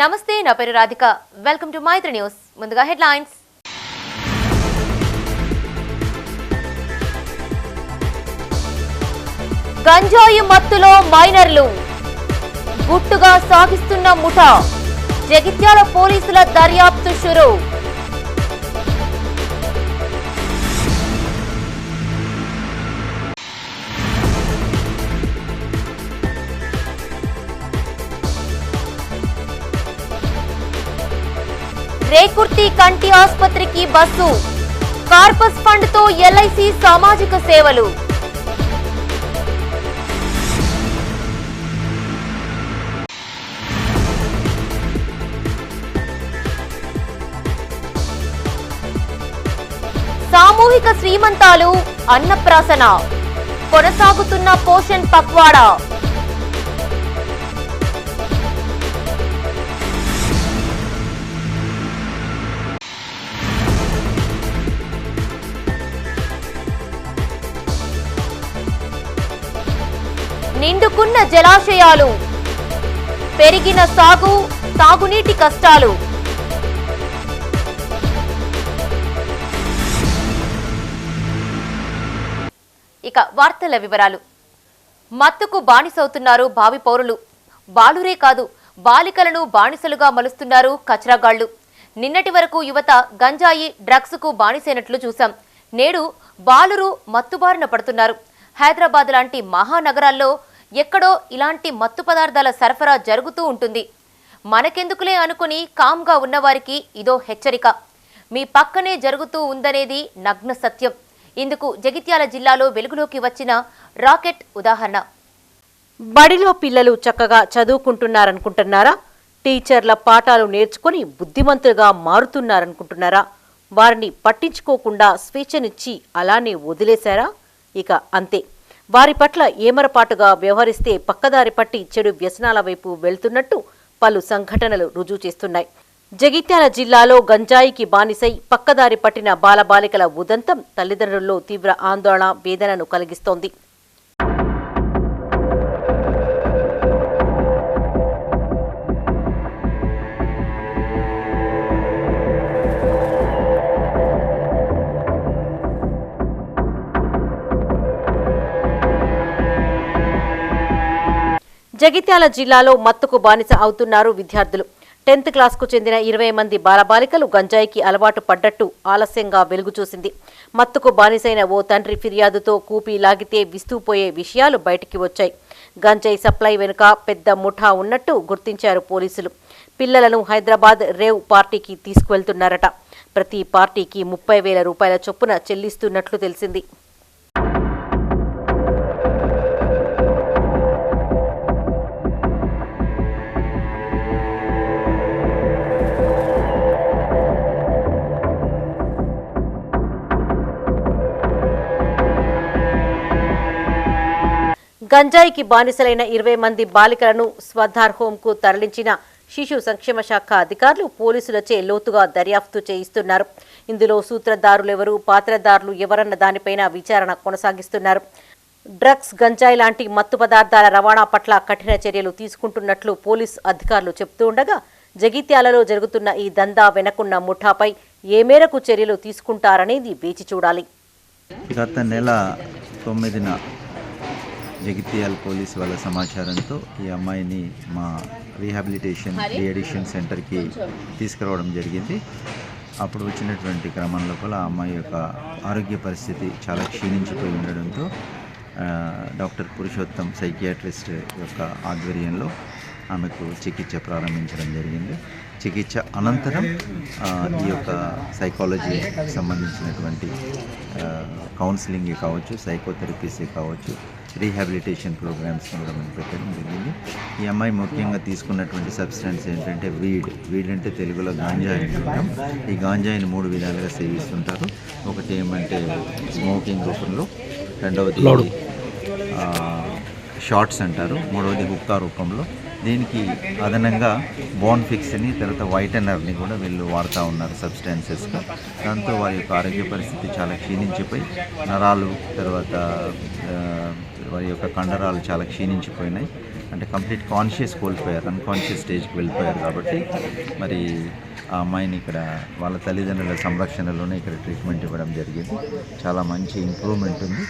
నమస్తే, నా పేరు Radhika. Welcome to Maitri news. ముందుగా హెడ్లైన్స్. గంజాయి మత్తులో మైనర్లు గుట్టుగా సాగిస్తున్న ముఠా. జగిత్యాల పోలీసుల దర్యాప్తు షురు. రేకుర్తి కంటి ఆసుపత్రికి బస్సు. కార్పస్ ఫండ్ తో ఎల్ఐసి సామాజిక సేవలు. సామూహిక శ్రీమంతాలు, అన్నప్రాసన. కొనసాగుతున్న పోషణ్ పక్వాడా. నిండుకున్న జలాశయాలు, పెరిగిన తాగునీటి కష్టాలు. ఇక వార్తల వివరాలు. మత్తుకు బానిసవుతున్నారు భావి పౌరులు. బాలురే కాదు, బాలికలను బానిసలుగా మలుస్తున్నారు కచరాగాళ్లు. నిన్నటి వరకు యువత గంజాయి, డ్రగ్స్ కు బానిసైనట్లు చూశాం. నేడు బాలురు మత్తుబారిన పడుతున్నారు. హైదరాబాద్ లాంటి మహానగరాల్లో ఎక్కడో ఇలాంటి మత్తు పదార్థాల సరఫరా జరుగుతూ ఉంటుంది. మనకెందుకులే అనుకుని కామ్గా ఉన్నవారికి ఇదో హెచ్చరిక. మీ పక్కనే జరుగుతూ ఉందనేది నగ్న సత్యం. ఇందుకు జగిత్యాల జిల్లాలో వెలుగులోకి వచ్చిన రాకెట్ ఉదాహరణ. బడిలో పిల్లలు చక్కగా చదువుకుంటున్నారనుకుంటున్నారా? టీచర్ల పాఠాలు నేర్చుకుని బుద్ధిమంతులుగా మారుతున్నారనుకుంటున్నారా? వారిని పట్టించుకోకుండా స్వేచ్ఛనిచ్చి అలానే వదిలేశారా? ఇక అంతే. వారి పట్ల ఏమరపాటుగా వ్యవహరిస్తే పక్కదారి పట్టి చెడు వ్యసనాల వైపు వెళ్తున్నట్టు పలు సంఘటనలు రుజువు చేస్తున్నాయి. జగిత్యాల జిల్లాలో గంజాయికి బానిసై పక్కదారి పట్టిన బాలబాలికల ఉదంతం తల్లిదండ్రుల్లో తీవ్ర ఆందోళన, వేదనను కలిగిస్తోంది. జగిత్యాల జిల్లాలో మత్తుకు బానిస అవుతున్నారు విద్యార్థులు. 10th క్లాస్కు చెందిన 20 మంది బాలబాలికలు గంజాయికి అలవాటు పడ్డట్టు ఆలస్యంగా వెలుగు చూసింది. మత్తుకు బానిసైన ఓ తండ్రి ఫిర్యాదుతో కూపి లాగితే విస్తూపోయే విషయాలు బయటికి వచ్చాయి. గంజాయి సప్లై వెనుక పెద్ద ముఠా ఉన్నట్టు గుర్తించారు పోలీసులు. పిల్లలను హైదరాబాద్ రేవ్ పార్టీకి తీసుకువెళ్తున్నారట. ప్రతి పార్టీకి 30,000 రూపాయల చొప్పున చెల్లిస్తున్నట్లు తెలిసింది. గంజాయికి బానిసలైన 20 మంది బాలికలను స్వధార్ హోంకు తరలించిన శిశు సంక్షేమ శాఖ అధికారులు పోలీసులచే లోతుగా దర్యాప్తు చేయిస్తున్నారు. ఇందులో సూత్రధారులెవరు, పాత్రధారులు ఎవరన్న దానిపైన విచారణ కొనసాగిస్తున్నారు. డ్రగ్స్, గంజాయి లాంటి మత్తు పదార్థాల రవాణా పట్ల కఠిన చర్యలు తీసుకుంటున్నట్లు పోలీసు అధికారులు చెబుతూ ఉండగా, జగిత్యాలలో జరుగుతున్న ఈ దందా వెనకున్న ముఠాపై ఏ మేరకు చర్యలు తీసుకుంటారనేది వేచి చూడాలి. గత నెల 9న జగిత్యాల పోలీసు వాళ్ళ సమాచారంతో ఈ అమ్మాయిని మా రీహాబిలిటేషన్ రీఅడిక్షన్ సెంటర్కి తీసుకురావడం జరిగింది. అప్పుడు వచ్చినటువంటి క్రమం లోపల ఆ అమ్మాయి యొక్క ఆరోగ్య పరిస్థితి చాలా క్షీణించిపోయి ఉండడంతో డాక్టర్ పురుషోత్తం సైకియాట్రిస్ట్ యొక్క ఆధ్వర్యంలో ఆమెకు చికిత్స ప్రారంభించడం జరిగింది. చికిత్స అనంతరం ఈ యొక్క సైకాలజీకి సంబంధించినటువంటి కౌన్సిలింగ్ కావచ్చు, సైకోథెరపీస్ కావచ్చు, రీహాబిలిటేషన్ ప్రోగ్రామ్స్ కూడా మనం పెట్టడం జరిగింది. ఈ అమ్మాయి ముఖ్యంగా తీసుకున్నటువంటి సబ్స్టెన్స్ ఏంటంటే వీడ్ అంటే తెలుగులో గాంజాయి అంటాం. ఈ గాంజాయిని 3 విధాలుగా సేవిస్తుంటారు. ఒకటి ఏమంటే స్మోకింగ్ రూపంలో, రెండవది షార్ట్స్ అంటారు, మూడవది హుక్కా రూపంలో. దీనికి అదనంగా బోన్ఫిక్స్ని, తర్వాత వైటనర్ని కూడా వీళ్ళు వాడుతూ ఉన్నారు సబ్స్టాన్సెస్గా. దాంతో వారి యొక్క ఆరోగ్య పరిస్థితి చాలా క్షీణించిపోయి నరాలు, తర్వాత వారి యొక్క కండరాలు చాలా క్షీణించిపోయినాయి. అంటే కంప్లీట్ కాన్షియస్ కోల్పోయారు, అన్కాన్షియస్ స్టేజ్కి వెళ్ళిపోయారు. కాబట్టి మరి ఆ అమ్మాయిని ఇక్కడ వాళ్ళ తల్లిదండ్రుల సంరక్షణలోనే ఇక్కడ ట్రీట్మెంట్ ఇవ్వడం జరిగింది. చాలా మంచి ఇంప్రూవ్మెంట్ ఉంది.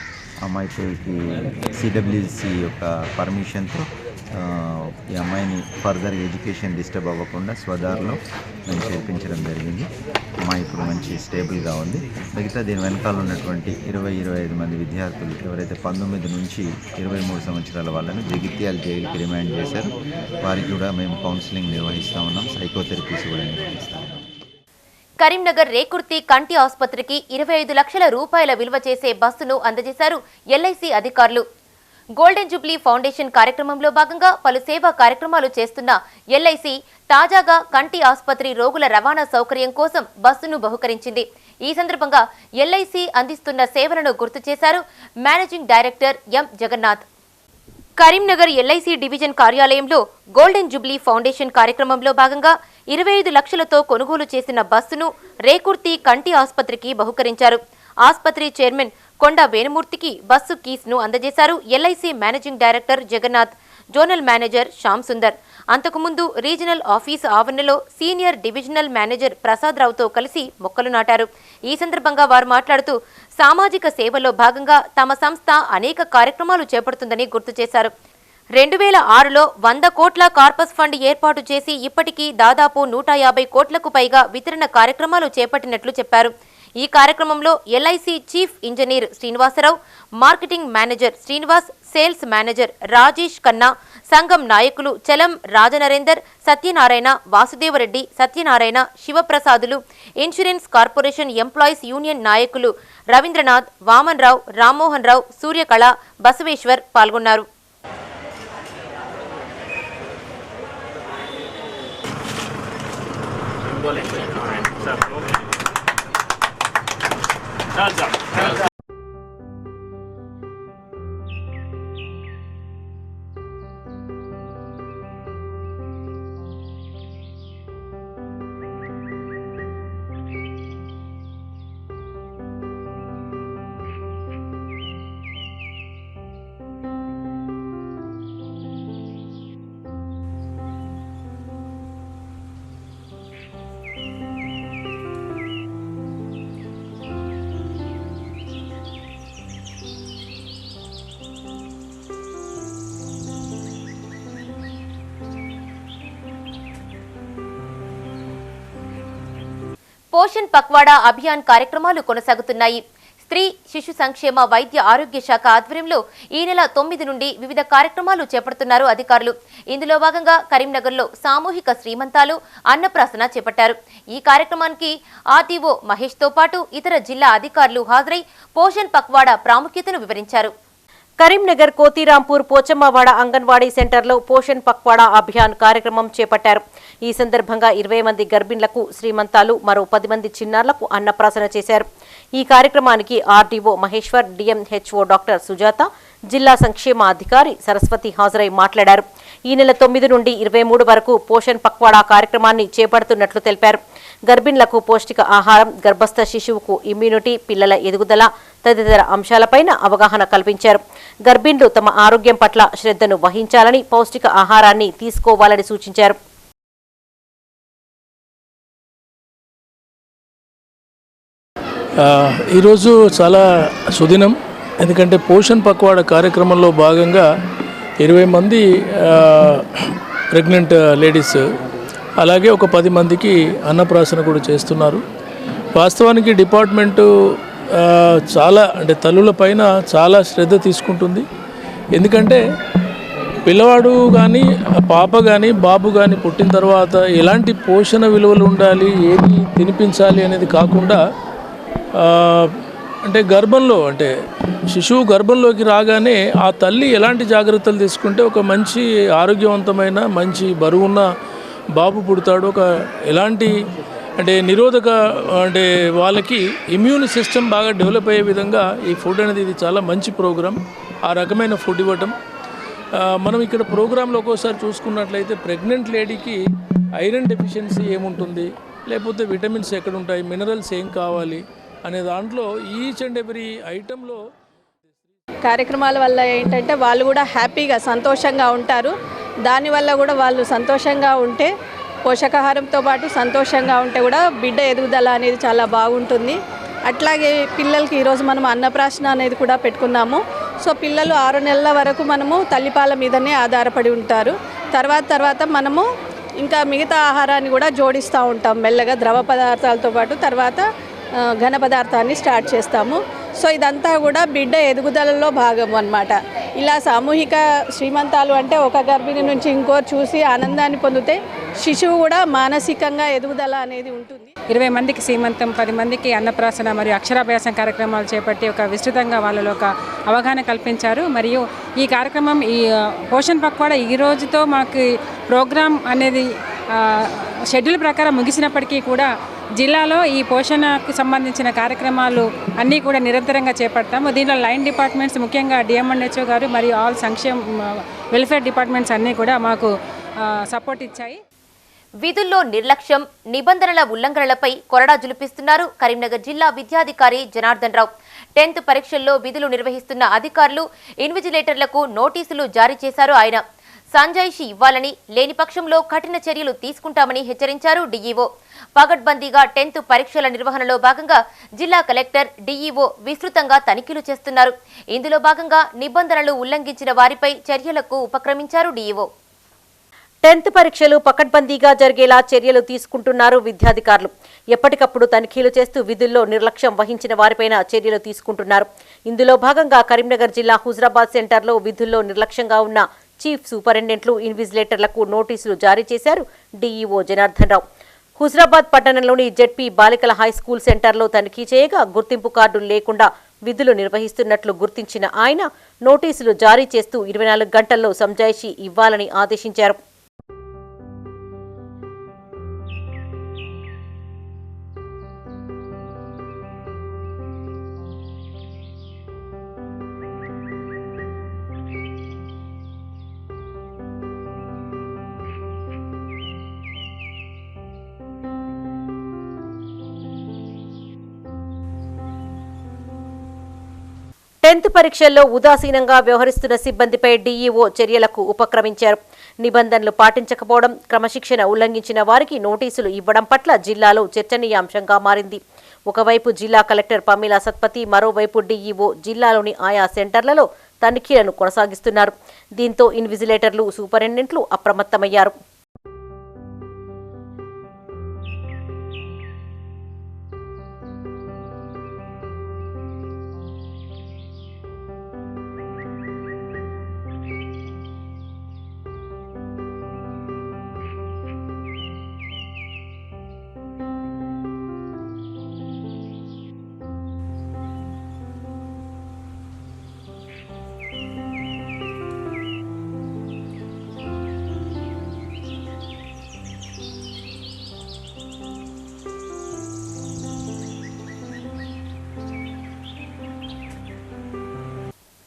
అమ్మాయికి సిడబ్ల్యూసి యొక్క పర్మిషన్తో ఈ అమ్మాయిని ఫర్దర్ ఎడ్యుకేషన్ డిస్టర్బ్ అవ్వకుండా స్వదారిలో మేము చేర్పించడం జరిగింది. అమ్మాయి ఇప్పుడు మంచి స్టేబుల్గా ఉంది. మిగతా దీని వెనకాల ఉన్నటువంటి 20-25 మంది విద్యార్థులు ఎవరైతే 19 నుంచి 23 సంవత్సరాల వాళ్ళని జగిత్యాల జైలుకి రిమాండ్ చేశారు, వారికి కూడా మేము కౌన్సిలింగ్ నిర్వహిస్తూ ఉన్నాం, సైకోథెరపీస్ కూడా నిర్వహిస్తూ ఉన్నాం. కరీంనగర్ రేకుర్తి కంటి ఆసుపత్రికి 25 లక్షల రూపాయల విలువ చేసే బస్సును అందజేశారు ఎల్ఐసి అధికారులు. గోల్డెన్ జూబ్లీ ఫౌండేషన్ కార్యక్రమంలో భాగంగా పలు సేవా కార్యక్రమాలు చేస్తున్న ఎల్ఐసి తాజాగా కంటి ఆసుపత్రి రోగుల రవాణా సౌకర్యం కోసం బస్సును బహుకరించింది. ఈ సందర్భంగా ఎల్ఐసి అందిస్తున్న సేవలను గుర్తు చేశారు managing director M Jagannath. Karimnagar LIC division కార్యాలయంలో గోల్డెన్ జూబ్లీ ఫౌండేషన్ కార్యక్రమంలో భాగంగా 25 లక్షలతో కొనుగోలు చేసిన బస్సును రేకుర్తి కంటి ఆసుపత్రికి బహుకరించారు. ఆసుపత్రి చైర్మన్ కొండ వేణుమూర్తికి బస్సు కీస్ను అందజేశారు LIC managing director Jagannath, zonal manager Shyam Sundar. అంతకుముందు రీజనల్ ఆఫీసు ఆవరణలో సీనియర్ డివిజనల్ మేనేజర్ ప్రసాద్ రావుతో కలిసి మొక్కలు నాటారు. ఈ సందర్భంగా వారు మాట్లాడుతూ సామాజిక సేవలో భాగంగా తమ సంస్థ అనేక కార్యక్రమాలు చేపడుతుందని గుర్తు చేశారు. 2006లో 100 కోట్ల కార్పస్ ఫండ్ ఏర్పాటు చేసి ఇప్పటికీ దాదాపు 150 కోట్లకు పైగా వితరణ కార్యక్రమాలు చేపట్టినట్లు చెప్పారు. ఈ కార్యక్రమంలో LIC chief engineer Srinivasarao, marketing manager Srinivas, sales manager Rajesh Khanna, సంఘం నాయకులు చలం రాజనరేందర్, సత్యనారాయణ, వాసుదేవరెడ్డి, సత్యనారాయణ, శివప్రసాదులు, ఇన్సూరెన్స్ కార్పొరేషన్ ఎంప్లాయీస్ యూనియన్ నాయకులు రవీంద్రనాథ్, వామన్ రావు, రామ్మోహన్ రావు, సూర్యకళ, బసవేశ్వర్ పాల్గొన్నారు. పోషణ్ పక్వాడా అభియాన్ కార్యక్రమాలు కొనసాగుతున్నాయి. స్త్రీ శిశు సంక్షేమ వైద్య ఆరోగ్య శాఖ ఆధ్వర్యంలో ఈ నెల 9 నుండి వివిధ కార్యక్రమాలు చేపడుతున్నారు అధికారులు. ఇందులో భాగంగా కరీంనగర్లో సామూహిక శ్రీమంతాలు, అన్నప్రాసన చేపట్టారు. ఈ కార్యక్రమానికి ఆర్టీఓ మహేష్తో పాటు ఇతర జిల్లా అధికారులు హాజరై పోషణ్ పక్వాడా ప్రాముఖ్యతను వివరించారు. కరీంనగర్ కోతిరాంపూర్ పోచమ్మవాడ అంగన్వాడీ సెంటర్లో పోషణ్ పక్వాడా అభియాన్ కార్యక్రమం చేపట్టారు. ఈ సందర్భంగా 20 మంది గర్భిణులకు శ్రీమంతాలు, మరో 10 మంది చిన్నారులకు అన్నప్రాసన చేశారు. ఈ కార్యక్రమానికి RDO Maheshwar, DMHO doctor Sujatha, జిల్లా సంక్షేమ అధికారి సరస్వతి హాజరై మాట్లాడారు. ఈ నెల 9 నుండి 23 వరకు పోషణ్ పక్వాడా కార్యక్రమాన్ని చేపడుతున్నట్లు తెలిపారు. గర్భిణులకు పౌష్టిక ఆహారం, గర్భస్థ శిశువుకు ఇమ్యూనిటీ, పిల్లల ఎదుగుదల తదితర అంశాలపైన అవగాహన కల్పించారు. గర్భిణులు తమ ఆరోగ్యం పట్ల శ్రద్ధను వహించాలని, పౌష్టిక ఆహారాన్ని తీసుకోవాలని సూచించారు. ఈరోజు చాలా సుదినం. ఎందుకంటే పోషణ్ పక్వాడా కార్యక్రమంలో భాగంగా 20 మంది ప్రెగ్నెంట్ లేడీస్, అలాగే ఒక 10 మందికి అన్నప్రాసన కూడా చేస్తున్నారు. వాస్తవానికి డిపార్ట్మెంటు చాలా అంటే తల్లుల పైన చాలా శ్రద్ధ తీసుకుంటుంది. ఎందుకంటే పిల్లవాడు కానీ, పాప కానీ, బాబు కానీ పుట్టిన తర్వాత ఎలాంటి పోషణ విలువలు ఉండాలి, ఏది తినిపించాలి అనేది కాకుండా అంటే గర్భంలో అంటే శిశువు గర్భంలోకి రాగానే ఆ తల్లి ఎలాంటి జాగ్రత్తలు తీసుకుంటే ఒక మంచి ఆరోగ్యవంతమైన, మంచి బరువున్న బాబు పుడతాడు. ఒక ఎలాంటి అంటే నిరోధక అంటే వాళ్ళకి ఇమ్యూన్ సిస్టమ్ బాగా డెవలప్ అయ్యే విధంగా ఈ ఫుడ్ అనేది ఇది చాలా మంచి ప్రోగ్రామ్. ఆ రకమైన ఫుడ్ ఇవ్వటం మనం ఇక్కడ ప్రోగ్రాంలో ఒక్కోసారి చూసుకున్నట్లయితే ప్రెగ్నెంట్ లేడీకి ఐరన్ డెఫిషియన్సీ ఏముంటుంది, లేకపోతే విటమిన్స్ ఎక్కడ ఉంటాయి, మినరల్స్ ఏం కావాలి అనే దాంట్లో ఈచ్ అండ్ ఎవ్రీ ఐటెంలో కార్యక్రమాల వల్ల ఏంటంటే వాళ్ళు కూడా హ్యాపీగా సంతోషంగా ఉంటారు. దానివల్ల కూడా వాళ్ళు సంతోషంగా ఉంటే, పోషకాహారంతో పాటు సంతోషంగా ఉంటే కూడా బిడ్డ ఎదుగుదల అనేది చాలా బాగుంటుంది. అట్లాగే పిల్లలకి ఈరోజు మనం అన్నప్రాశన అనేది కూడా పెట్టుకున్నాము. సో పిల్లలు 6 నెలల వరకు మనము తల్లిపాల మీదనే ఆధారపడి ఉంటారు. తర్వాత మనము ఇంకా మిగతా ఆహారాన్ని కూడా జోడిస్తూ ఉంటాం మెల్లగా, ద్రవ పదార్థాలతో పాటు తర్వాత ఘన పదార్థాన్ని స్టార్ట్ చేస్తాము. సో ఇదంతా కూడా బిడ్డ ఎదుగుదలలో భాగం అన్నమాట. ఇలా సామూహిక శ్రీమంతాలు అంటే ఒక గర్భిణి నుంచి ఇంకోరు చూసి ఆనందాన్ని పొందితే శిశువు కూడా మానసికంగా ఎదుగుదల అనేది ఉంటుంది. 20 మందికి సీమంతం, 10 మందికి అన్నప్రాసన మరియు అక్షరాభ్యాసం కార్యక్రమాలు చేపట్టి ఒక విస్తృతంగా వాళ్ళలో ఒక అవగాహన కల్పించారు. మరియు ఈ కార్యక్రమం ఈ పోషణ్ పక్వాడా ఈ రోజుతో మాకు ప్రోగ్రాం అనేది షెడ్యూల్ ప్రకారం ముగిసినప్పటికీ కూడా జిల్లాలో ఈ పోషణకు సంబంధించిన కార్యక్రమాలు అన్నీ కూడా నిరంతరంగా చేపడతాము. దీనిలో లైన్ డిపార్ట్మెంట్స్ ముఖ్యంగా డిఎంఎన్హెచ్ఓ గారు మరియు ఆల్ సంక్షేమ వెల్ఫేర్ డిపార్ట్మెంట్స్ అన్నీ కూడా మాకు సపోర్ట్ ఇచ్చాయి. విధుల్లో నిర్లక్ష్యం, నిబంధనల ఉల్లంఘనలపై కొరడా జులిపిస్తున్నారు కరీంనగర్ జిల్లా విద్యాధికారి జనార్దన్ రావు. 10th పరీక్షల్లో విధులు నిర్వహిస్తున్న అధికారులు, ఇన్విజిలేటర్లకు నోటీసులు జారీ చేశారు ఆయన. సంజాయిషి ఇవ్వాలని, లేని పక్షంలో కఠిన చర్యలు తీసుకుంటామని హెచ్చరించారు డీఈఓ. పగడ్బందీగా 10th పరీక్షల నిర్వహణలో భాగంగా జిల్లా కలెక్టర్, డీఈఓ విస్తృతంగా తనిఖీలు చేస్తున్నారు. ఇందులో భాగంగా నిబంధనలు ఉల్లంఘించిన వారిపై చర్యలకు ఉపక్రమించారు డీఈఓ. 10th పరీక్షలు పకడ్బందీగా జరిగేలా చర్యలు తీసుకుంటున్నారు విద్యాధికారులు. ఎప్పటికప్పుడు తనిఖీలు చేస్తూ విధుల్లో నిర్లక్ష్యం వహించిన వారిపైన చర్యలు తీసుకుంటున్నారు. ఇందులో భాగంగా కరీంనగర్ జిల్లా హుజరాబాద్ సెంటర్లో విధుల్లో నిర్లక్ష్యంగా ఉన్న చీఫ్ సూపరింటెండెంట్లు, ఇన్విజిలేటర్లకు నోటీసులు జారీ చేశారు డీఈఓ జనార్దన్ రావు. హుజరాబాద్ పట్టణంలోని జెడ్పీ బాలికల హైస్కూల్ సెంటర్లో తనిఖీ చేయగా గుర్తింపు కార్డులు లేకుండా విధులు నిర్వహిస్తున్నట్లు గుర్తించిన ఆయన నోటీసులు జారీ చేస్తూ 24 గంటల్లో సంజాయిషీ ఇవ్వాలని ఆదేశించారు. టెన్త్ పరీక్షల్లో ఉదాసీనంగా వ్యవహరిస్తున్న సిబ్బందిపై డీఈఓ చర్యలకు ఉపక్రమించారు. నిబంధనలు పాటించకపోవడం, క్రమశిక్షణ ఉల్లంఘించిన వారికి నోటీసులు ఇవ్వడం పట్ల జిల్లాలో చర్చనీయాంశంగా మారింది. ఒకవైపు జిల్లా కలెక్టర్ పమీలా సత్పతి, మరోవైపు డీఈఓ జిల్లాలోని ఆయా సెంటర్లలో తనిఖీలను కొనసాగిస్తున్నారు. దీంతో ఇన్విజిలేటర్లు, సూపరింటెండెంట్లు అప్రమత్తమయ్యారు.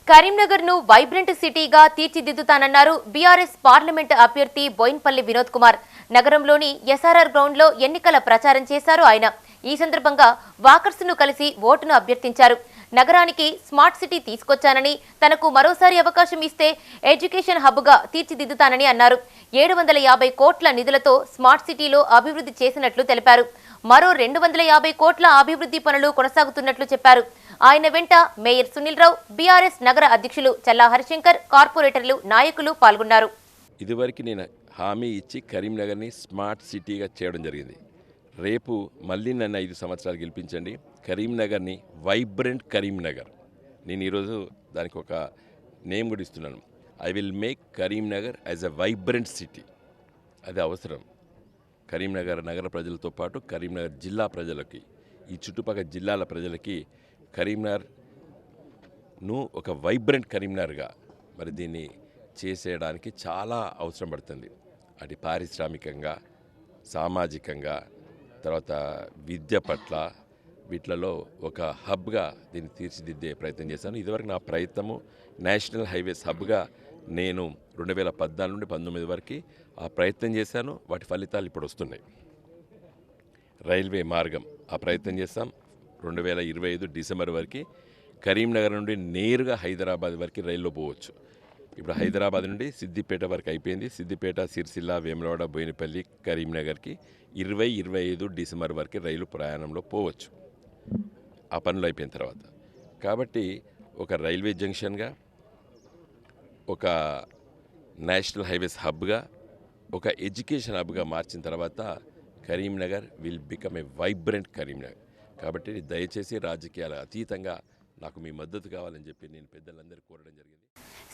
కరీంనగర్ ను వైబ్రెంట్ సిటీగా తీర్చిదిద్దుతానన్నారు బీఆర్ఎస్ పార్లమెంట్ అభ్యర్థి బోయిన్పల్లి వినోద్ కుమార్. నగరంలోని ఎస్ఆర్ఆర్ గ్రౌండ్ లో ఎన్నికల ప్రచారం చేశారు ఆయన. ఈ సందర్భంగా వాకర్స్ ను కలిసి ఓటును అభ్యర్థించారు. నగరానికి స్మార్ట్ సిటీ తీసుకొచ్చానని, తనకు మరోసారి అవకాశం ఇస్తే ఎడ్యుకేషన్ హబ్ గా తీర్చిదిద్దుతానని అన్నారు. 750 కోట్ల నిధులతో స్మార్ట్ సిటీలో అభివృద్ధి చేసినట్లు తెలిపారు. మరో 250 కోట్ల అభివృద్ధి పనులు కొనసాగుతున్నట్లు చెప్పారు. ఆయన వెంట మేయర్ సునీల్ రావు, బీఆర్ఎస్ నగర అధ్యక్షులు చల్లా హరిశంకర్, కార్పొరేటర్లు, నాయకులు పాల్గొన్నారు. ఇదివరకు నేను హామీ ఇచ్చి కరీంనగర్ని స్మార్ట్ సిటీగా చేయడం జరిగింది. రేపు మళ్ళీ నన్ను 5 సంవత్సరాలు గెలిపించండి, కరీంనగర్ని వైబ్రెంట్ కరీంనగర్. నేను ఈరోజు దానికి ఒక నేమ్ కూడా ఇస్తున్నాను. I will make Karimnagar as a vibrant city. అది అవసరం. కరీంనగర్ నగర ప్రజలతో పాటు కరీంనగర్ జిల్లా ప్రజలకి, ఈ చుట్టుపక్కల జిల్లాల ప్రజలకి కరీంనగర్ను ఒక వైబ్రెంట్ కరీంనగర్గా మరి దీన్ని చేసేయడానికి చాలా అవసరం పడుతుంది. అది పారిశ్రామికంగా, సామాజికంగా, తర్వాత విద్య పట్ల వీటిలలో ఒక హబ్గా దీన్ని తీర్చిదిద్దే ప్రయత్నం చేశాను. ఇదివరకు నా ప్రయత్నము నేషనల్ హైవేస్ హబ్గా నేను 2014 నుండి 19 వరకు ఆ ప్రయత్నం చేశాను. వాటి ఫలితాలు ఇప్పుడు వస్తున్నాయి. రైల్వే మార్గం ఆ ప్రయత్నం చేస్తాం. 2025 డిసెంబర్ వరకు కరీంనగర్ నుండి నేరుగా హైదరాబాద్ వరకు రైల్లో పోవచ్చు. ఇప్పుడు హైదరాబాద్ నుండి సిద్దిపేట వరకు అయిపోయింది. సిద్దిపేట, సిరిసిల్ల, వేములవాడ, బోయినపల్లి, కరీంనగర్కి 20-25 డిసెంబర్ వరకు రైలు ప్రయాణంలో పోవచ్చు ఆ పనులు అయిపోయిన తర్వాత. కాబట్టి ఒక రైల్వే జంక్షన్గా, ఒక నేషనల్ హైవేస్ హబ్గా, ఒక ఎడ్యుకేషన్ హబ్గా మార్చిన తర్వాత Karimnagar will become a vibrant Karimnagar. కాబట్టి దయచేసి రాజకీయాల అతీతంగా నాకు మీ మద్దతు కావాలని చెప్పి నేను పెద్దలందరూ కోరడం జరిగింది.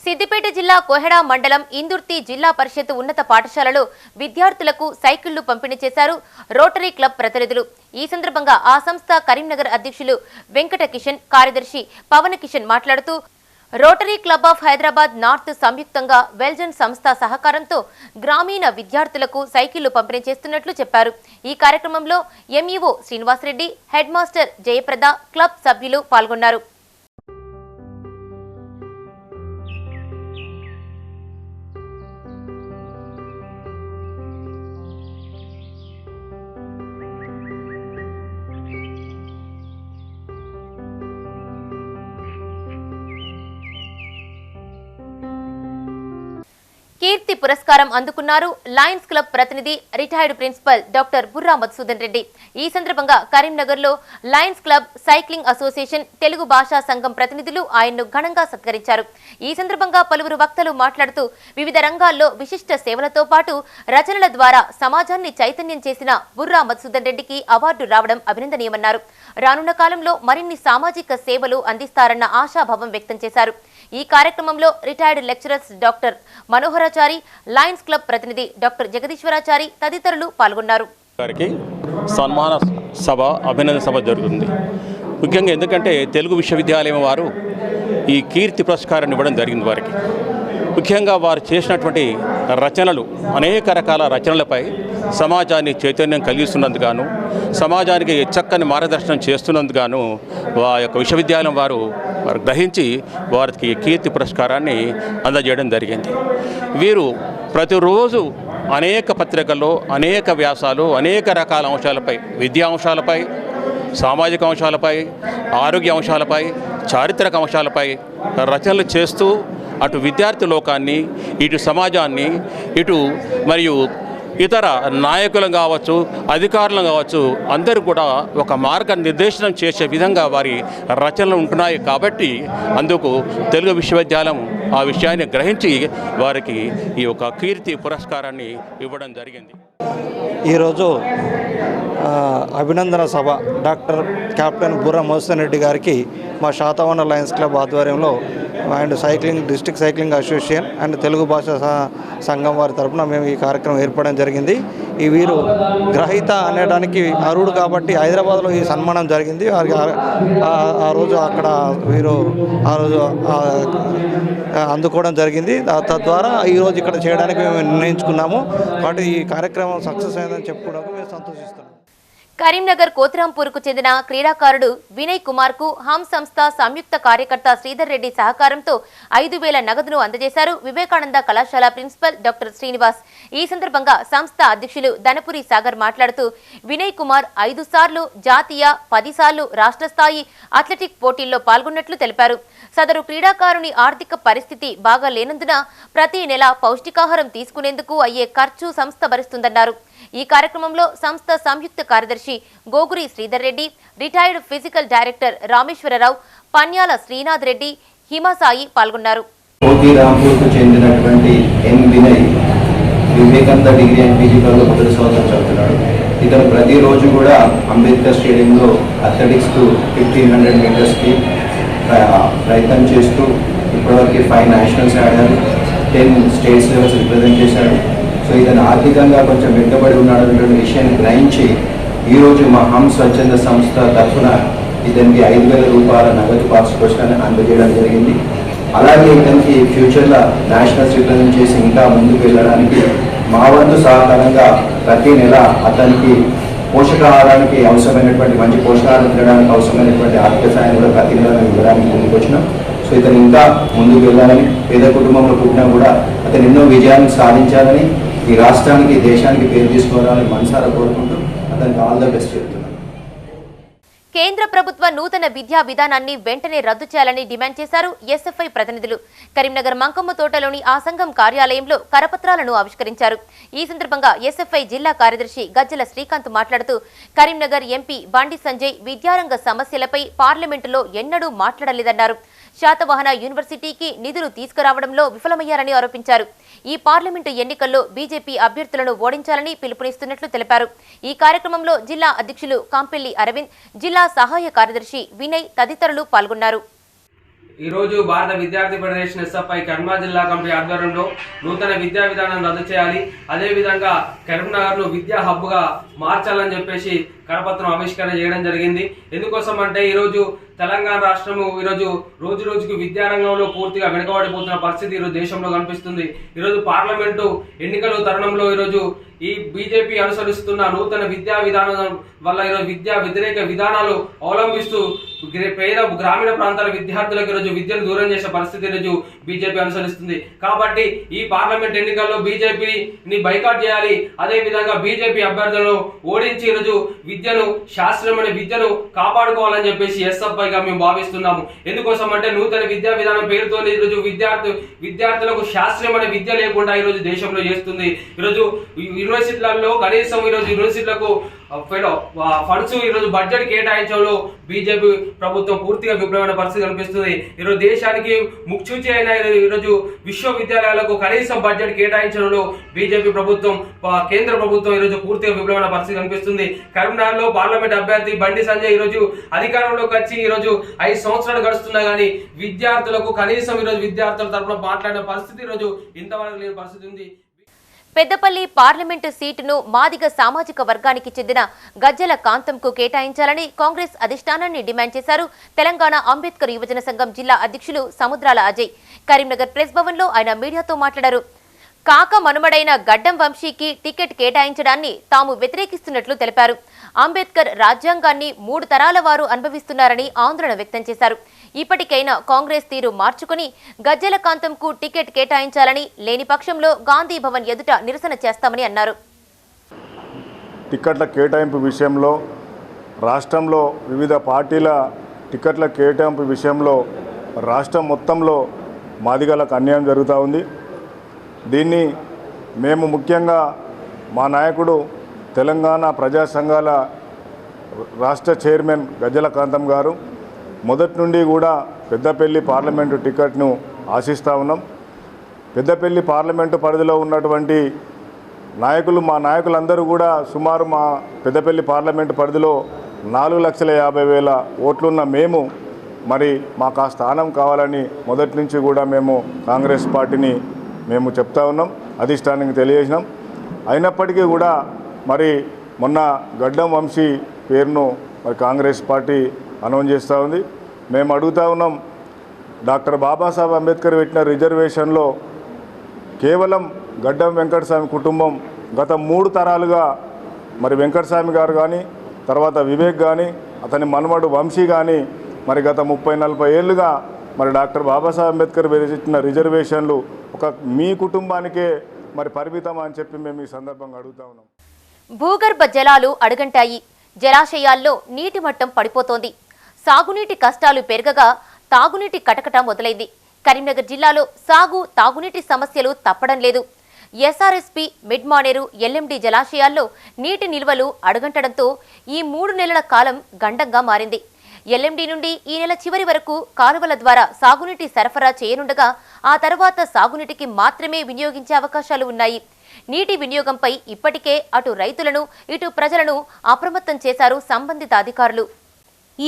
సిద్దిపేట జిల్లా కోహెడా మండలం ఇందుర్తి జిల్లా పరిషత్ ఉన్నత పాఠశాలలో విద్యార్థులకు సైకిళ్లు పంపిణీ చేశారు రోటరీ క్లబ్ ప్రతినిధులు. ఈ సందర్భంగా ఆ సంస్థ కరీంనగర్ అధ్యక్షులు వెంకట కిషన్, కార్యదర్శి పవన్ కిషన్ మాట్లాడుతూ rotary club of Hyderabad north సంయుక్తంగా వెల్జన్ సంస్థ సహకారంతో గ్రామీణ విద్యార్థులకు సైకిళ్లు పంపిణీ చేస్తున్నట్లు చెప్పారు. ఈ కార్యక్రమంలో MEO Srinivasareddy, head master Jayaprada, club సభ్యులు పాల్గొన్నారు. కీర్తి పురస్కారం అందుకున్నారు లయన్స్ క్లబ్ ప్రతినిధి, retired principal doctor Burra Madhusudan Reddy. ఈ సందర్భంగా కరీంనగర్లో lions club, cycling association, Telugu భాషా సంఘం ప్రతినిధులు ఆయన్ను ఘనంగా సత్కరించారు. ఈ సందర్భంగా పలువురు వక్తలు మాట్లాడుతూ వివిధ రంగాల్లో విశిష్ట సేవలతో పాటు రచనల ద్వారా సమాజాన్ని చైతన్యం చేసిన బుర్రా మధుసూదన్ రెడ్డికి అవార్డు రావడం అభినందనీయమన్నారు. రానున్న కాలంలో మరిన్ని సామాజిక సేవలు అందిస్తారన్న ఆశాభావం వ్యక్తం చేశారు. ఈ కార్యక్రమంలో retired lecturers doctor Manoharachari, Lions club ప్రతినిధి డాక్టర్ జగదీశ్వరాచారి తదితరులు పాల్గొన్నారు. సన్మాన సభ, అభినందన సభ జరుగుతుంది. ముఖ్యంగా ఎందుకంటే తెలుగు విశ్వవిద్యాలయం వారు ఈ కీర్తి పురస్కారాన్ని ఇవ్వడం జరిగింది వారికి. ముఖ్యంగా వారు చేసినటువంటి రచనలు, అనేక రకాల రచనలపై సమాజాన్ని చైతన్యం కలిగిస్తున్నందుకు, సమాజానికి చక్కని మార్గదర్శనం చేస్తున్నందుకు వారి యొక్క విశ్వవిద్యాలయం వారు గ్రహించి వారికి కీర్తి పురస్కారాన్ని అందజేయడం జరిగింది. వీరు ప్రతిరోజు అనేక పత్రికల్లో అనేక వ్యాసాలు, అనేక రకాల అంశాలపై, విద్యా అంశాలపై, సామాజిక అంశాలపై, ఆరోగ్య అంశాలపై, చారిత్రక అంశాలపై రచనలు చేస్తూ అటు విద్యార్థి లోకాన్ని, ఇటు సమాజాన్ని, ఇటు మరియు ఇతర నాయకులు కావచ్చు, అధికారులు కావచ్చు, అందరూ కూడా ఒక మార్గనిర్దేశనం చేసే విధంగా వారి రచనలు ఉంటున్నాయి. కాబట్టి అందుకు తెలుగు విశ్వవిద్యాలయం ఆ విషయాన్ని గ్రహించి వారికి ఈ యొక్క కీర్తి పురస్కారాన్ని ఇవ్వడం జరిగింది. ఈరోజు అభినందన సభ డాక్టర్ కెప్టెన్ బుర్రా మధుసూదన్ రెడ్డి గారికి మా శాతవన లయన్స్ క్లబ్ ఆధ్వర్యంలో and district cycling association and Telugu భాషా సంఘం వారి తరఫున మేము ఈ కార్యక్రమం ఏర్పడడం జరిగింది. ఈ వీరు గ్రహీత అనడానికి అర్హుడు కాబట్టి హైదరాబాద్లో ఈ సన్మానం జరిగింది. ఆ రోజు అక్కడ వీరు ఆ రోజు అందుకోవడం జరిగింది. తద్వారా ఈరోజు ఇక్కడ చేయడానికి మేము నిర్ణయించుకున్నాము. కాబట్టి ఈ కార్యక్రమం సక్సెస్ అయిందని చెప్పుకోవడానికి మేము సంతోషిస్తున్నాం. కరీంనగర్ కోతిరాంపూర్కు చెందిన క్రీడాకారుడు వినయ్ కుమార్ కు హమ్ సంస్థ సంయుక్త కార్యకర్త శ్రీధర్ రెడ్డి సహకారంతో 5,000 నగదును అందజేశారు వివేకానంద కళాశాల ప్రిన్సిపల్ డాక్టర్ శ్రీనివాస్. ఈ సందర్భంగా సంస్థ అధ్యక్షులు ధనపురి సాగర్ మాట్లాడుతూ వినయ్ కుమార్ 5 సార్లు జాతీయ, 10 సార్లు రాష్ట్ర స్థాయి అథ్లెటిక్ పోటీల్లో పాల్గొన్నట్లు తెలిపారు. సదరు క్రీడాకారుని ఆర్థిక పరిస్థితి బాగా లేనందున ప్రతి నెల పౌష్టికాహారం తీసుకునేందుకు అయ్యే ఖర్చు సంస్థ భరిస్తుందన్నారు. ఈ కార్యక్రమంలో సంస్థ సంయుక్త కార్యదర్శి Goguri Sridhar Reddy, retired physical director Rameshwararao, Panyala Srinath Reddy, Himasai పాల్గొన్నారు. కోతిరాంపూర్కు చెందినటువంటి N Vinay Vivekananda degree and PG కాలేజ్లో మొదటి సంవత్సరం చదువుతున్నాడు. ఇతను ప్రతిరోజు కూడా అంబేద్కర్ స్టేడియంలో అథ్లెటిక్స్కు 1500 మీటర్స్కి ప్రయత్నం చేస్తూ ఇప్పటివరకు 5 నేషనల్స్ ఆడారు, 10 స్టేట్స్ లెవెల్స్ రిప్రజెంట్ చేశాడు. సో ఇతను ఆర్థికంగా కొంచెం వెనుకబడి ఉన్నాడనేటువంటి విషయాన్ని గ్రహించి ఈరోజు మా హమ్ స్వచ్ఛంద సంస్థ తరఫున ఇతనికి 5,000 రూపాయల నగదు పార్టిసిపేషన్ అందజేయడం జరిగింది. అలాగే ఇతనికి ఫ్యూచర్లో నేషనల్స్ రిప్రజెంట్ చేసి ఇంకా ముందుకు వెళ్ళడానికి మా వంతు సహకారంగా ప్రతి నెల అతనికి పోషకాహారానికి అవసరమైనటువంటి మంచి పోషకాహారం తినడానికి అవసరమైనటువంటి ఆర్థిక సాయం కూడా ప్రతి నెల మేము ఇవ్వడానికి ముందుకు వచ్చినాం. సో ఇతను ఇంకా ముందుకు వెళ్ళాలని, పేద కుటుంబంలో పుట్టినా కూడా అతను ఎన్నో విజయాలను సాధించాలని, ఈ రాష్ట్రానికి, దేశానికి పేరు తీసుకోవాలని మనసారా కోరుకుంటూ అతనికి ఆల్ ద బెస్ట్ చెప్తున్నాను. కేంద్ర ప్రభుత్వ నూతన విద్యా విధానాన్ని వెంటనే రద్దు చేయాలని డిమాండ్ చేశారు ఎస్ఎఫ్ఐ ప్రతినిధులు. కరీంనగర్ మంకమ్మ తోటలోని ఆ సంఘం కార్యాలయంలో కరపత్రాలను ఆవిష్కరించారు. ఈ సందర్భంగా ఎస్ఎఫ్ఐ జిల్లా కార్యదర్శి గజ్జల శ్రీకాంత్ మాట్లాడుతూ కరీంనగర్ ఎంపీ బండి సంజయ్ విద్యారంగ సమస్యలపై పార్లమెంటులో ఎన్నడూ మాట్లాడలేదన్నారు. శాతవాహన యూనివర్సిటీకి నిధులు తీసుకురావడంలో విఫలమయ్యారని ఆరోపించారు. ఈ పార్లమెంటు ఎన్నికల్లో బీజేపీ అభ్యర్థులను ఓడించాలని పిలుపునిస్తున్నట్లు తెలిపారు. ఈ కార్యక్రమంలో జిల్లా అధ్యక్షులు కాంపెల్లి అరవింద్, జిల్లా సహాయ కార్యదర్శి వినయ్ తదితరులు పాల్గొన్నారు. ఈరోజు భారత విద్యార్థి ఫెడరేషన్ ఎస్ఎఫ్ఐ కరీంనగర్ జిల్లా కమిటీ ఆధ్వర్యంలో నూతన విద్యా విధానం రద్దు చేయాలి, అదేవిధంగా కరీంనగర్ను విద్యా హబ్గా మార్చాలని చెప్పేసి కరపత్రం ఆవిష్కరణ చేయడం జరిగింది. ఎందుకోసం అంటే ఈరోజు తెలంగాణ రాష్ట్రము ఈరోజు రోజు రోజుకు విద్యారంగంలో పూర్తిగా వెనుకబడిపోతున్న పరిస్థితి ఈరోజు దేశంలో కనిపిస్తుంది. ఈరోజు పార్లమెంటు ఎన్నికల తరుణంలో ఈరోజు ఈ బీజేపీ అనుసరిస్తున్న నూతన విద్యా విధానం వల్ల ఈరోజు విద్యా వ్యతిరేక విధానాలు అవలంబిస్తూ పేద గ్రామీణ ప్రాంతాల విద్యార్థులకు ఈరోజు విద్యను దూరం చేసే పరిస్థితి ఈరోజు బీజేపీ అనుసరిస్తుంది. కాబట్టి ఈ పార్లమెంట్ ఎన్నికల్లో బీజేపీని బైకాట్ చేయాలి, అదే విధంగా బీజేపీ అభ్యర్థులను ఓడించి ఈరోజు విద్యను, శాస్త్రీయమైన విద్యను కాపాడుకోవాలని చెప్పేసి ఎస్ఎఫ్ఐగా మేము భావిస్తున్నాము. ఎందుకోసం అంటే నూతన విద్యా విధానం పేరుతో ఈరోజు విద్యార్థులకు శాస్త్రీయమైన విద్య లేకుండా ఈరోజు దేశంలో చేస్తుంది. ఈరోజు యూనివర్సిటీలలో కనీసం ఈరోజు యూనివర్సిటీలకు ఫండ్స్ ఈరోజు బడ్జెట్ కేటాయించడంలో బీజేపీ ప్రభుత్వం పూర్తిగా విఫలమైన పరిస్థితి కనిపిస్తుంది. ఈరోజు దేశానికి ముఖ్యసూచి అయిన ఈరోజు విశ్వవిద్యాలయాలకు కనీసం బడ్జెట్ కేటాయించడంలో బీజేపీ ప్రభుత్వం, కేంద్ర ప్రభుత్వం ఈరోజు పూర్తిగా విఫలమైన పరిస్థితి కనిపిస్తుంది. కరీంనగర్లో పార్లమెంట్ అభ్యర్థి బండి సంజయ్ ఈరోజు అధికారంలోకి వచ్చి ఈరోజు 5 సంవత్సరాలు గడుస్తున్నా కానీ విద్యార్థులకు కనీసం ఈరోజు విద్యార్థుల తరఫున మాట్లాడిన పరిస్థితి ఈరోజు ఇంతవరకు లేని పరిస్థితి ఉంది. పెద్దపల్లి పార్లమెంటు సీటును మాదిగ సామాజిక వర్గానికి చెందిన గజ్జల కాంతంకు కేటాయించాలని కాంగ్రెస్ అధిష్టానాన్ని డిమాండ్ చేశారు తెలంగాణ అంబేద్కర్ యువజన సంఘం జిల్లా అధ్యక్షులు సముద్రాల అజయ్. కరీంనగర్ ప్రెస్ భవన్ లో ఆయన మీడియాతో మాట్లాడారు. కాక మనుమడైన గడ్డం వంశీకి టికెట్ కేటాయించడాన్ని తాము వ్యతిరేకిస్తున్నట్లు తెలిపారు. అంబేద్కర్ రాజ్యాంగాన్ని 3 తరాల వారు అనుభవిస్తున్నారని ఆందోళన వ్యక్తం చేశారు. ఇప్పటికైనా కాంగ్రెస్ తీరు మార్చుకుని గజ్జల కాంతంకు టికెట్ కేటాయించాలని, లేని పక్షంలో గాంధీ భవన్ ఎదుట నిరసన చేస్తామని అన్నారు. టికెట్ల కేటాయింపు విషయంలో రాష్ట్రంలో వివిధ పార్టీల టికెట్ల కేటాయింపు విషయంలో రాష్ట్రం మొత్తంలో మాదిగలకు అన్యాయం జరుగుతూ ఉంది. దీన్ని మేము ముఖ్యంగా మా నాయకుడు తెలంగాణ ప్రజా సంఘాల రాష్ట్ర చైర్మన్ గజ్జల కాంతం గారు మొదటి నుండి కూడా పెద్దపల్లి పార్లమెంటు టికెట్ను ఆశిస్తూ ఉన్నాం. పెద్దపల్లి పార్లమెంటు పరిధిలో ఉన్నటువంటి నాయకులు, మా నాయకులందరూ కూడా సుమారు మా పెద్దపల్లి పార్లమెంటు పరిధిలో 4,50,000 ఓట్లున్న మేము మరి మాకు ఆ స్థానం కావాలని మొదటి నుంచి కూడా మేము కాంగ్రెస్ పార్టీని మేము చెప్తా ఉన్నాం, అధిష్టానానికి తెలియజేసినాం. అయినప్పటికీ కూడా మరి మొన్న గడ్డం వంశీ పేరును మరి కాంగ్రెస్ పార్టీ అనౌన్స్ చేస్తూ ఉంది. మేము అడుగుతూ ఉన్నాం, డాక్టర్ బాబాసాహెబ్ అంబేద్కర్ పెట్టిన రిజర్వేషన్లో కేవలం గడ్డం వెంకటస్వామి కుటుంబం గత 3 తరాలుగా మరి వెంకటస్వామి గారు కానీ, తర్వాత వివేక్ కానీ, అతని మనవడు వంశీ కానీ మరి గత 30-40 ఏళ్ళుగా మరి డాక్టర్ బాబాసాహెబ్ అంబేద్కర్ పెట్టిన రిజర్వేషన్లు ఒక మీ కుటుంబానికే మరి పరిమితం అని చెప్పి మేము ఈ సందర్భంగా అడుగుతా ఉన్నాం. భూగర్భ జలాలు అడుగంటాయి. జలాశయాల్లో నీటి మట్టం పడిపోతోంది. సాగునీటి కష్టాలు పెరగగా తాగునీటి కటకట మొదలైంది. కరీంనగర్ జిల్లాలో సాగు, తాగునీటి సమస్యలు తప్పడం లేదు. ఎస్ఆర్ఎస్పీ, మిడ్మానేరు, ఎల్ఎండి జలాశయాల్లో నీటి నిల్వలు అడుగంటడంతో ఈ 3 నెలల కాలం గండంగా మారింది. ఎల్ఎండి నుండి ఈ నెల చివరి వరకు కాలువల ద్వారా సాగునీటి సరఫరా చేయనుండగా ఆ తర్వాత సాగునీటికి మాత్రమే వినియోగించే అవకాశాలు ఉన్నాయి. నీటి వినియోగంపై ఇప్పటికే అటు రైతులను, ఇటు ప్రజలను అప్రమత్తం చేశారు సంబంధిత అధికారులు.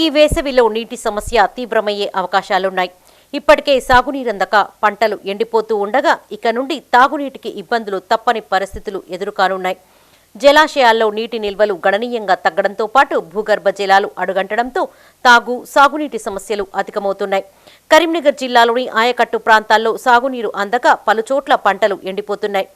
ఈ వేసవిలో నీటి సమస్య తీవ్రమయ్యే అవకాశాలున్నాయి. ఇప్పటికే సాగునీరందక పంటలు ఎండిపోతూ ఉండగా ఇక నుండి తాగునీటికి ఇబ్బందులు తప్పని పరిస్థితులు ఎదురుకానున్నాయి. జలాశయాల్లో నీటి నిల్వలు గణనీయంగా తగ్గడంతో పాటు భూగర్భ జలాలు అడుగంటడంతో తాగు, సాగునీటి సమస్యలు అధికమవుతున్నాయి. కరీంనగర్ జిల్లాలోని ఆయకట్టు ప్రాంతాల్లో సాగునీరు అందక పలుచోట్ల పంటలు ఎండిపోతున్నాయి.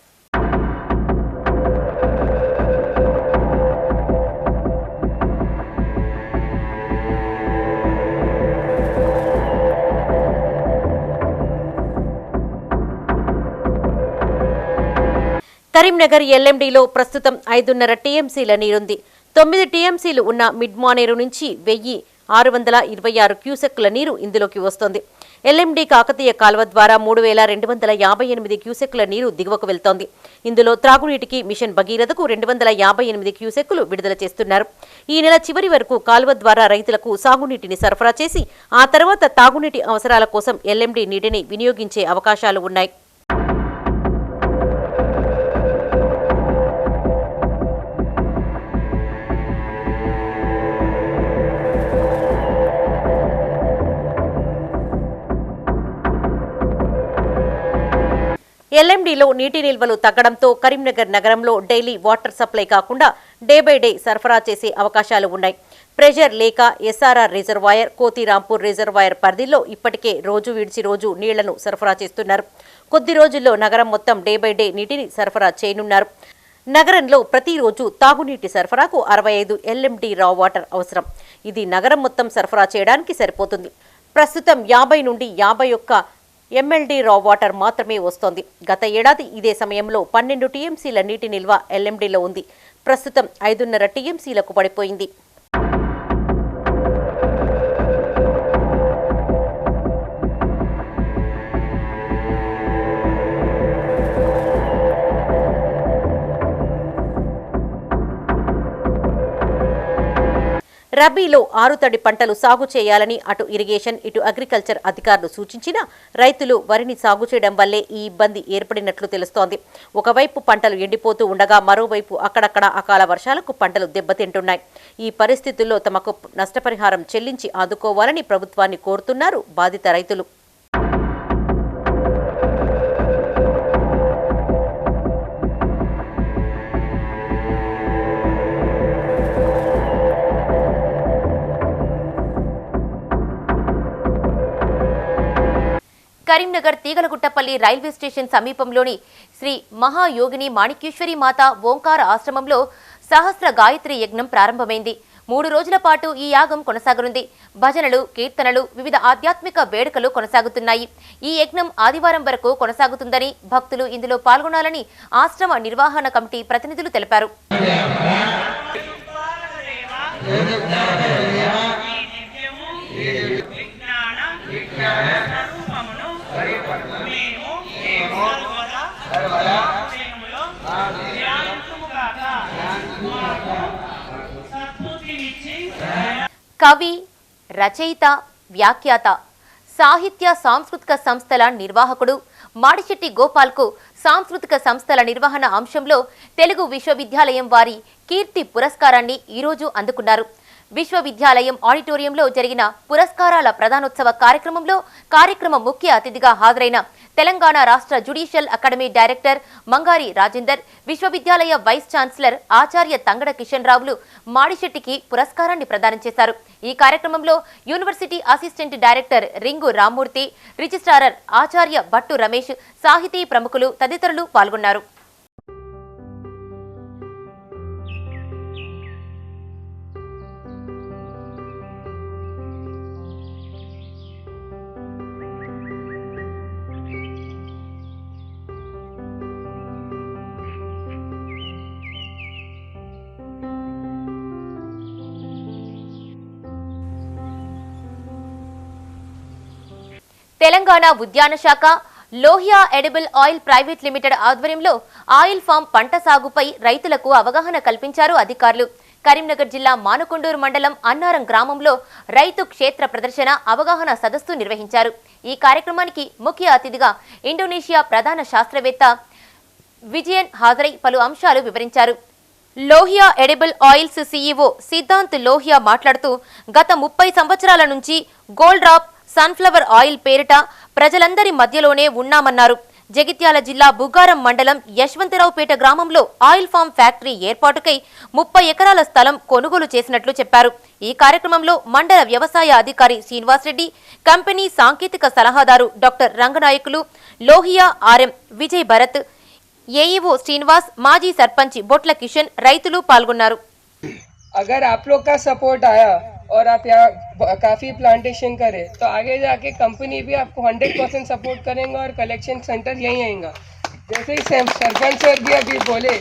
కరీంనగర్ ఎల్ఎండిలో ప్రస్తుతం 5.5 టీఎంసీల నీరుంది. 9 టీఎంసీలు ఉన్న మిడ్ మానేరు నుంచి 1626 క్యూసెక్కుల నీరు ఇందులోకి వస్తోంది. ఎల్ఎండి కాకతీయ కాల్వ ద్వారా 3258 క్యూసెక్కుల నీరు దిగువకు వెళ్తోంది. ఇందులో త్రాగునీటికి మిషన్ భగీరథకు 258 క్యూసెక్కులు విడుదల చేస్తున్నారు. ఈ నెల చివరి వరకు కాల్వ ద్వారా రైతులకు సాగునీటిని సరఫరా చేసి ఆ తర్వాత తాగునీటి అవసరాల కోసం ఎల్ఎండి నీటిని వినియోగించే అవకాశాలు ఉన్నాయి. ఎల్ఎండిలో నీటి నిల్వలు తగ్గడంతో కరీంనగర్ నగరంలో డైలీ వాటర్ సప్లై కాకుండా డే బై డే సరఫరా చేసే అవకాశాలు ఉన్నాయి. ప్రెషర్ లేక ఎస్ఆర్ఆర్ రిజర్వాయర్, కోతిరాంపూర్ రిజర్వాయర్ పరిధిలో ఇప్పటికే రోజు విడిచి రోజు నీళ్లను సరఫరా చేస్తున్నారు. కొద్ది రోజుల్లో నగరం మొత్తం డే బై డే నీటిని సరఫరా చేయనున్నారు. నగరంలో ప్రతిరోజు తాగునీటి సరఫరాకు 65 ఎల్ఎండి రా వాటర్ అవసరం. ఇది నగరం మొత్తం సరఫరా చేయడానికి సరిపోతుంది. ప్రస్తుతం 50 నుండి 51 ఎంఎల్డి రా వాటర్ మాత్రమే వస్తోంది. గత ఏడాది ఇదే సమయంలో 12 టీఎంసీల నీటి నిల్వ ఎల్ఎండిలో ఉంది. ప్రస్తుతం 5.5 టీఎంసీలకు పడిపోయింది. రబీలో ఆరుతడి పంటలు సాగు చేయాలని అటు ఇరిగేషన్ ఇటు అగ్రికల్చర్ అధికారులు సూచించినా రైతులు వరిని సాగు చేయడం వల్లే ఈ ఇబ్బంది ఏర్పడినట్లు తెలుస్తోంది. ఒకవైపు పంటలు ఎండిపోతూ ఉండగా మరోవైపు అక్కడక్కడ అకాల వర్షాలకు పంటలు దెబ్బతింటున్నాయి. ఈ పరిస్థితుల్లో తమకు నష్టపరిహారం చెల్లించి ఆదుకోవాలని ప్రభుత్వాన్ని కోరుతున్నారు బాధిత రైతులు. కరీంనగర్ తీగలగుట్టపల్లి రైల్వే స్టేషన్ సమీపంలోని శ్రీ మహాయోగిని మాణిక్యేశ్వరి మాత ఓంకార ఆశ్రమంలో సహస్ర గాయత్రి యజ్ఞం ప్రారంభమైంది. 3 రోజుల పాటు ఈ యాగం కొనసాగనుంది. భజనలు, కీర్తనలు, వివిధ ఆధ్యాత్మిక వేడుకలు కొనసాగుతున్నాయి. ఈ యజ్ఞం ఆదివారం వరకు కొనసాగుతుందని భక్తులు ఇందులో పాల్గొనాలని ఆశ్రమ నిర్వహణ కమిటీ ప్రతినిధులు తెలిపారు. కవి, రచయిత, వ్యాఖ్యాత, సాహిత్య సాంస్కృతిక సంస్థల నిర్వాహకుడు మాడిశెట్టి గోపాల్కు సాంస్కృతిక సంస్థల నిర్వహణ అంశంలో తెలుగు విశ్వవిద్యాలయం వారి కీర్తి పురస్కారాన్ని ఈరోజు అందుకున్నారు. విశ్వవిద్యాలయం ఆడిటోరియంలో జరిగిన పురస్కారాల ప్రధానోత్సవ కార్యక్రమం ముఖ్య అతిథిగా హాజరైన తెలంగాణ రాష్ట్ర judicial academy director Mangari Rajender, విశ్వవిద్యాలయ వైస్ ఛాన్సలర్ ఆచార్య తంగడ కిషన్ రావులు మాడిశెట్టికి పురస్కారాన్ని ప్రదానం చేశారు. ఈ కార్యక్రమంలో university assistant director Ringu Rammurthy, registrar ఆచార్య భట్టు రమేష్, సాహితీ ప్రముఖులు తదితరులు పాల్గొన్నారు. తెలంగాణ ఉద్యాన శాఖ Lohia edible oil private limited ఆధ్వర్యంలో ఆయిల్ ఫామ్ పంట సాగుపై రైతులకు అవగాహన కల్పించారు అధికారులు. కరీంనగర్ జిల్లా మానుకొండూరు మండలం అన్నారం గ్రామంలో రైతు క్షేత్ర ప్రదర్శన అవగాహన సదస్సు నిర్వహించారు. ఈ కార్యక్రమానికి ముఖ్య అతిథిగా ఇండోనేషియా ప్రధాన శాస్త్రవేత్త విజయన్ హాజరై పలు అంశాలు వివరించారు. Lohia edible oils CEO Siddhant Lohia మాట్లాడుతూ గత 30 సంవత్సరాల నుంచి గోల్డ్ డ్రాప్ సన్ఫ్లవర్ ఆయిల్ పేరిట ప్రజలందరి మధ్యలోనే ఉన్నామన్నారు. జగిత్యాల జిల్లా బుగ్గారం మండలం యశ్వంతరావుపేట గ్రామంలో ఆయిల్ ఫామ్ ఫ్యాక్టరీ ఏర్పాటుకై 30 ఎకరాల స్థలం కొనుగోలు చేసినట్లు చెప్పారు. ఈ కార్యక్రమంలో మండల వ్యవసాయ అధికారి శ్రీనివాస్ రెడ్డి, కంపెనీ సాంకేతిక సలహాదారు doctor Ranganayakulu, Lohia RM Vijay Bharat, AEO Srinivas, మాజీ సర్పంచ్ బొట్ల కిషన్ రైతులు పాల్గొన్నారు. अगर आप लोग का सपोर्ट आया और आप यहाँ काफ़ी प्लांटेशन करें तो आगे जाके कंपनी भी आपको 100% सपोर्ट करेंगे और कलेक्शन सेंटर यहीं आएगा. जैसे ही सरपंच सर भी अभी बोले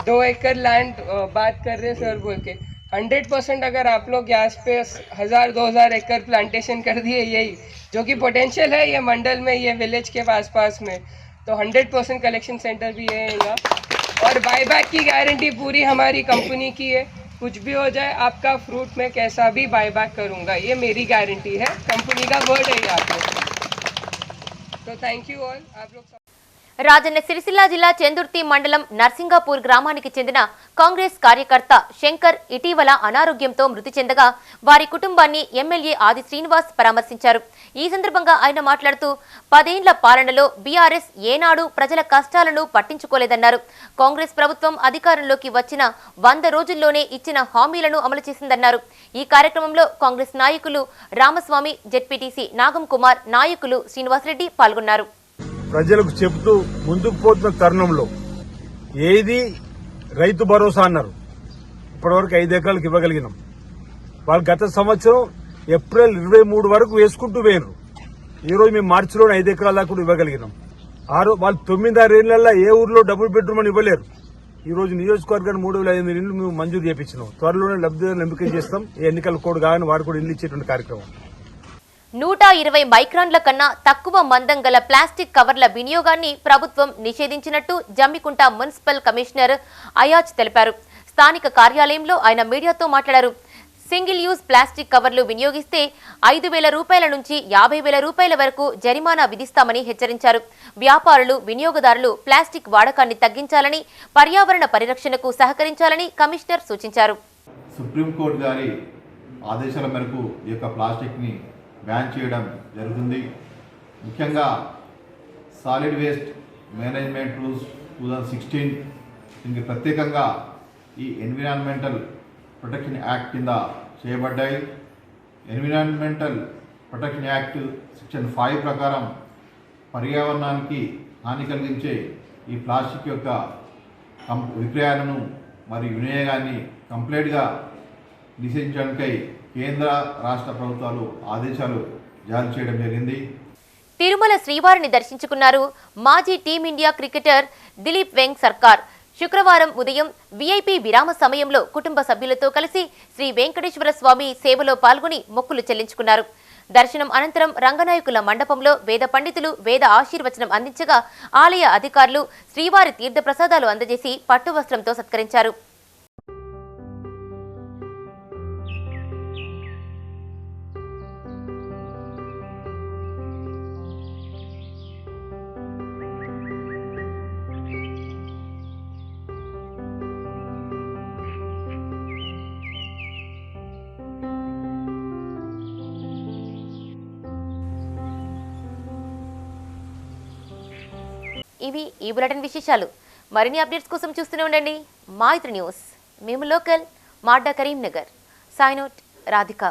2 एकड़ लैंड बात कर रहे सर बोल के, 100% अगर आप लोग यहाँ पे 1000-2000 एकड़ प्लांटेशन कर दिए, यही जो कि पोटेंशियल है ये मंडल में, ये विलेज के आसपास में, तो 100% कलेक्शन सेंटर भी रहेगा। और बायबैक की गारंटी पूरी हमारी कंपनी की है, कुछ भी हो जाए आपका फ्रूट में कैसा भी बायबैक करूँगा, ये मेरी गारंटी है, कंपनी का वर्ड है यहाँ पे। तो थैंक यू ऑल। आप लोग రాజన్న సిరిసిల్ల జిల్లా చెందుర్తి మండలం నర్సింగాపూర్ గ్రామానికి చెందిన కాంగ్రెస్ కార్యకర్త శంకర్ ఇటీవల అనారోగ్యంతో మృతి చెందగా వారి కుటుంబాన్ని ఎమ్మెల్యే ఆది శ్రీనివాస్ పరామర్శించారు. ఈ సందర్భంగా ఆయన మాట్లాడుతూ 10 ఏళ్ల పాలనలో బీఆర్ఎస్ ఏనాడు ప్రజల కష్టాలను పట్టించుకోలేదన్నారు. కాంగ్రెస్ ప్రభుత్వం అధికారంలోకి వచ్చిన 100 రోజుల్లోనే ఇచ్చిన హామీలను అమలు చేసిందన్నారు. ఈ కార్యక్రమంలో కాంగ్రెస్ నాయకులు రామస్వామి, జెడ్పీటీసీ నాగం కుమార్, నాయకులు శ్రీనివాసరెడ్డి పాల్గొన్నారు. ప్రజలకు చెబుతూ ముందుకు పోతున్న తరుణంలో ఏది రైతు భరోసా అన్నారు, ఇప్పటివరకు 5 ఎకరాలకు ఇవ్వగలిగినాం. వాళ్ళు గత సంవత్సరం ఏప్రిల్ 23 వరకు వేసుకుంటూ పోయినారు. ఈరోజు మేము మార్చిలో 5 ఎకరాల దాకా కూడా ఇవ్వగలిగినాం. వాళ్ళు 9-6 ఏళ్లలో ఏ ఊర్లో డబుల్ బెడ్రూమ్ అని ఇవ్వలేరు. ఈ రోజు నియోజకవర్గాన్ని 3500 ఇళ్లు మేము మంజూరు చేపించినాం. త్వరలోనే లబ్ధిదారులను ఎంపిక చేస్తాం. ఈ ఎన్నికల కోడ్ కాగానే వారు కూడా ఇల్లు ఇచ్చేటువంటి కార్యక్రమం. 120 మైక్రాన్ల కన్నా తక్కువ మందం గల ప్లాస్టిక్ కవర్ల వినియోగాన్ని ప్రభుత్వం నిషేధించినట్టు జమ్మికుంట మున్సిపల్ కమిషనర్ అయాజ్ తెలిపారు. స్థానిక కార్యాలయంలో ఆయన మీడియాతో మాట్లాడారు. సింగిల్ యూజ్ ప్లాస్టిక్ కవర్లు వినియోగిస్తే 5,000 రూపాయల నుంచి 50,000 రూపాయల వరకు జరిమానా విధిస్తామని హెచ్చరించారు. వ్యాపారులు, వినియోగదారులు ప్లాస్టిక్ వాడకాన్ని తగ్గించాలని, పర్యావరణ పరిరక్షణకు సహకరించాలని కమిషనర్ సూచించారు. సుప్రీంకోర్టు గారి ఆదేశాల మేరకు ఈ యొక్క ప్లాస్టిక్ని బ్యాన్ చేయడం జరుగుతుంది. ముఖ్యంగా సాలిడ్ వేస్ట్ మేనేజ్మెంట్ రూల్స్ 2016 దీనికి ప్రత్యేకంగా ఈ ఎన్విరాన్మెంటల్ ప్రొటెక్షన్ యాక్ట్ కింద చేయబడ్డాయి. ఎన్విరాన్మెంటల్ ప్రొటెక్షన్ యాక్ట్ సెక్షన్ 5 ప్రకారం పర్యావరణానికి హాని కలిగించే ఈ ప్లాస్టిక్ యొక్క విక్రయాలను మరియు వినియోగాన్ని కంప్లీట్గా నిషేధించడానికై కేంద్ర రాష్ట్ర ప్రభుత్వాలు ఆదేశాలు జారీ చేయడం జరిగింది. తిరుమల శ్రీవారిని దర్శించుకున్నారు మాజీ టీమిండియా క్రికెటర్ దిలీప్ వెంగ్ సర్కార్. శుక్రవారం ఉదయం వీఐపీ విరామ సమయంలో కుటుంబ సభ్యులతో కలిసి శ్రీ వెంకటేశ్వర స్వామి సేవలో పాల్గొని మొక్కులు చెల్లించుకున్నారు. దర్శనం అనంతరం రంగనాయకుల మండపంలో వేద పండితులు వేద ఆశీర్వచనం అందించగా ఆలయ అధికారులు శ్రీవారి తీర్థ ప్రసాదాలు అందజేసి పట్టు వస్త్రంతో సత్కరించారు. ఇవి ఈ బులెటిన్ విశేషాలు. మరిన్ని అప్డేట్స్ కోసం చూస్తూనే ఉండండి మైత్రి న్యూస్. మేము లోకల్, మాడ్డా, కరీంనగర్. Sign out, Radhika.